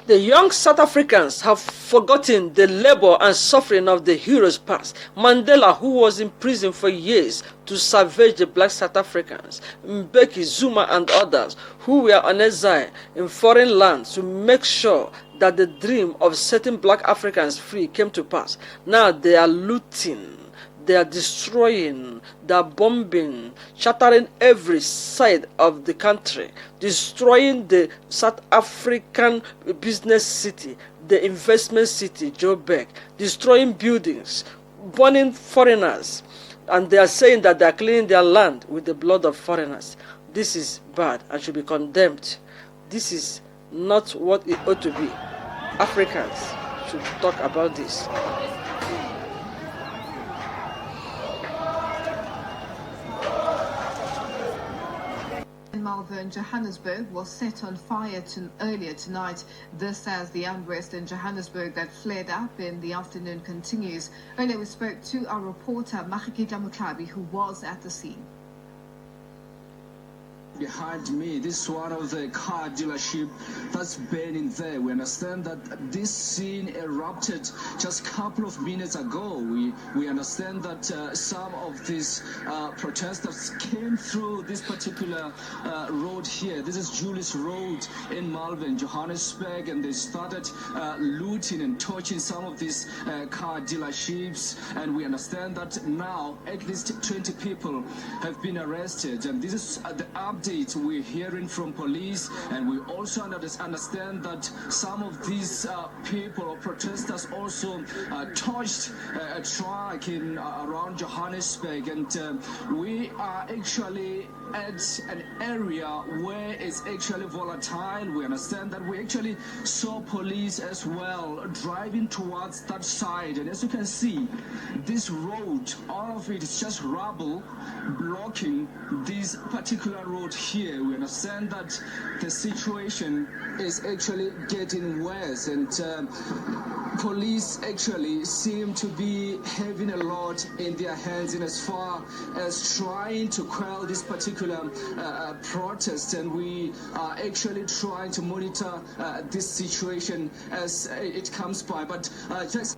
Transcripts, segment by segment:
The young South Africans have forgotten the labor and suffering of the heroes past. Mandela, who was in prison for years to salvage the black South Africans, Mbeki, Zuma and others who were on exile in foreign lands to make sure that the dream of setting black Africans free came to pass. Now they are looting. They are destroying, they are bombing, shattering every side of the country, destroying the South African business city, the investment city, Joburg, destroying buildings, burning foreigners. And they are saying that they are cleaning their land with the blood of foreigners. This is bad and should be condemned. This is not what it ought to be. Africans should talk about this. In Johannesburg was set on fire earlier tonight. This as the unrest in Johannesburg that flared up in the afternoon continues. Earlier we spoke to our reporter Mahikita Mutlabi, who was at the scene. Behind me, this is one of the car dealership that's burning there. We understand that this scene erupted just a couple of minutes ago. We understand that some of these protesters came through this particular road here. This is Julius Road in Malvern, Johannesburg, and they started looting and torching some of these car dealerships. And we understand that now at least 20 people have been arrested. And this is the update we're hearing from police, and we also understand that some of these people or protesters also torched a truck in around Johannesburg, and we are actually at an area where it's actually volatile. We understand that we actually saw police as well driving towards that side, and as you can see, this road, all of it is just rubble blocking this particular road here. We understand that the situation is actually getting worse, and police actually seem to be having a lot in their hands in as far as trying to quell this particular protest, and we are actually trying to monitor this situation as it comes by. But just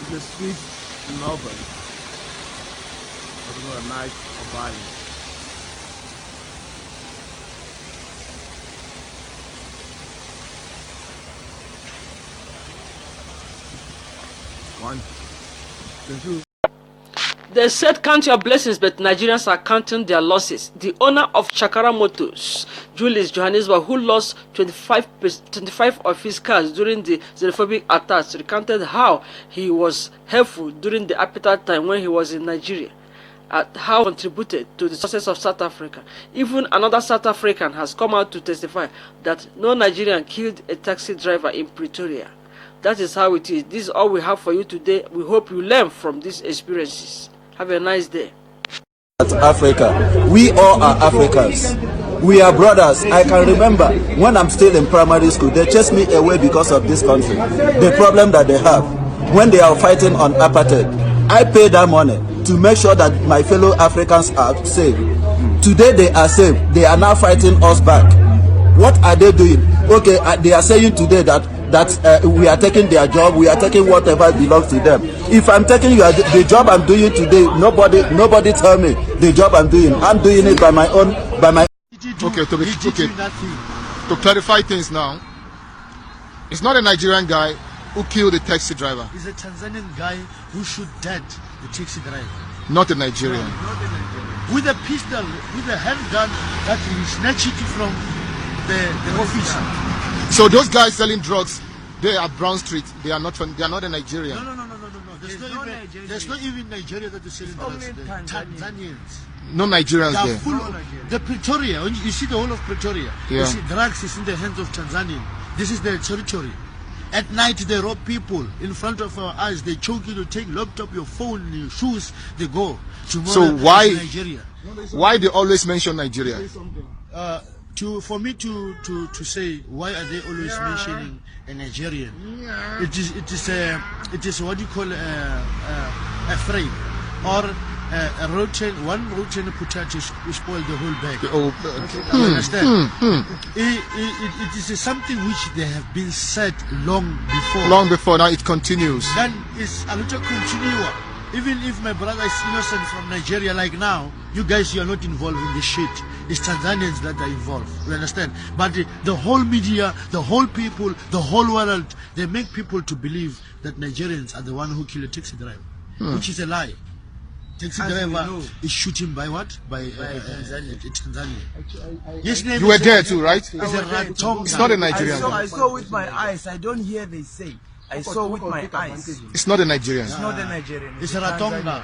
the streets in Melbourne was a night of violence. One, two. They said count your blessings, but Nigerians are counting their losses. The owner of Chakara Motors, Julius Johannesburg, who lost 25 of his cars during the xenophobic attacks, recounted how he was helpful during the apartheid time when he was in Nigeria, and how he contributed to the success of South Africa. Even another South African has come out to testify that no Nigerian killed a taxi driver in Pretoria. That is how it is. This is all we have for you today. We hope you learn from these experiences. Have a nice day. Africa, we all are Africans. We are brothers. I can remember when I'm still in primary school, they chased me away because of this country. The problem that they have when they are fighting on apartheid, I pay that money to make sure that my fellow Africans are safe. Today they are safe. They are now fighting us back. What are they doing? Okay, they are saying today that we are taking their job, we are taking whatever belongs to them. If I'm taking the job I'm doing today, nobody tell me the job I'm doing. I'm doing it by my own. Okay, to clarify things now, it's not a Nigerian guy who killed the taxi driver. He's a Tanzanian guy who shot dead the taxi driver. Not a Nigerian. No, not a Nigerian. With a pistol, with a handgun that he snatched it from the officer. So those guys selling drugs, they are Brown Street. They are not a Nigerian. No. There's not even Nigeria that is selling drugs. Tanzanians. No Nigerians there. Full of the Pretoria. You see the whole of Pretoria. Yeah. You see drugs is in the hands of Tanzanians. This is their territory. At night they rob people in front of our eyes. They choke you to take laptop, your phone, your shoes. They go. Tomorrow, so why Nigeria? Why they always mention Nigeria? for me to say why are they always mentioning a Nigerian? It is what you call a frame or a one rotten potato spoil the whole bag. You understand? It is something which they have been said long before. Long before, now it continues. Then it's a little continua. Even if my brother is innocent from Nigeria, like now, you guys, you are not involved in this shit. It's Tanzanians that are involved. You understand? But the whole media, the whole people, the whole world, they make people to believe that Nigerians are the one who killed a taxi driver, which is a lie. Taxi driver is shooting by what? By Tanzania. Yes, You were there too, right? It's a Ratonga. It's not a Nigerian. I saw with my eyes. I don't hear they say. I saw with my eyes. It's not a Nigerian. It's not a Nigerian. It's a Ratonga.